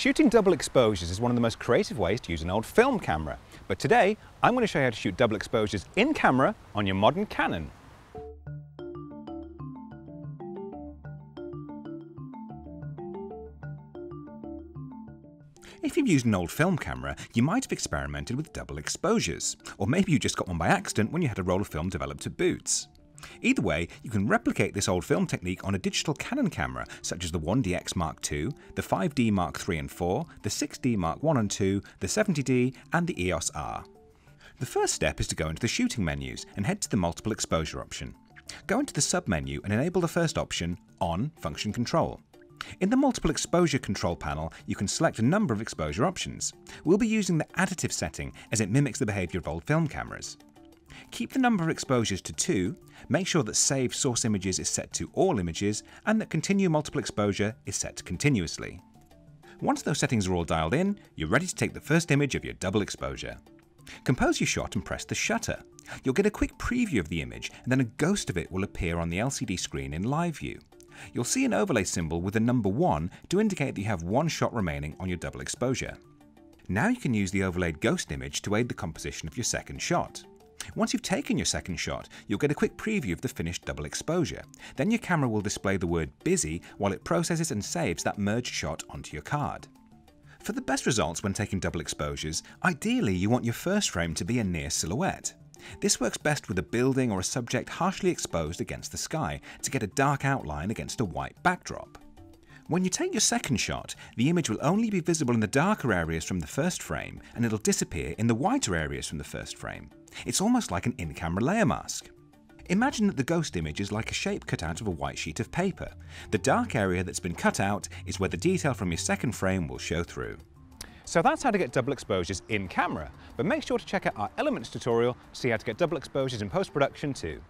Shooting double exposures is one of the most creative ways to use an old film camera, but today I'm going to show you how to shoot double exposures in camera on your modern Canon. If you've used an old film camera, you might have experimented with double exposures, or maybe you just got one by accident when you had a roll of film developed at Boots. Either way, you can replicate this old film technique on a digital Canon camera such as the 1DX Mark II, the 5D Mark III and IV, the 6D Mark I and II, the 70D and the EOS R. The first step is to go into the shooting menus and head to the multiple exposure option. Go into the sub-menu and enable the first option, On Function Control. In the multiple exposure control panel, you can select a number of exposure options. We'll be using the additive setting as it mimics the behaviour of old film cameras. Keep the number of exposures to 2, make sure that Save Source Images is set to All Images, and that Continue Multiple Exposure is set to Continuously. Once those settings are all dialed in, you're ready to take the first image of your double exposure. Compose your shot and press the shutter. You'll get a quick preview of the image, and then a ghost of it will appear on the LCD screen in live view. You'll see an overlay symbol with the number 1 to indicate that you have one shot remaining on your double exposure. Now you can use the overlaid ghost image to aid the composition of your second shot. Once you've taken your second shot, you'll get a quick preview of the finished double exposure. Then your camera will display the word busy while it processes and saves that merged shot onto your card. For the best results when taking double exposures, ideally you want your first frame to be a near silhouette. This works best with a building or a subject harshly exposed against the sky to get a dark outline against a white backdrop. When you take your second shot, the image will only be visible in the darker areas from the first frame, and it'll disappear in the whiter areas from the first frame. It's almost like an in-camera layer mask. Imagine that the ghost image is like a shape cut out of a white sheet of paper. The dark area that's been cut out is where the detail from your second frame will show through. So that's how to get double exposures in camera, but make sure to check out our Elements tutorial to see how to get double exposures in post-production too.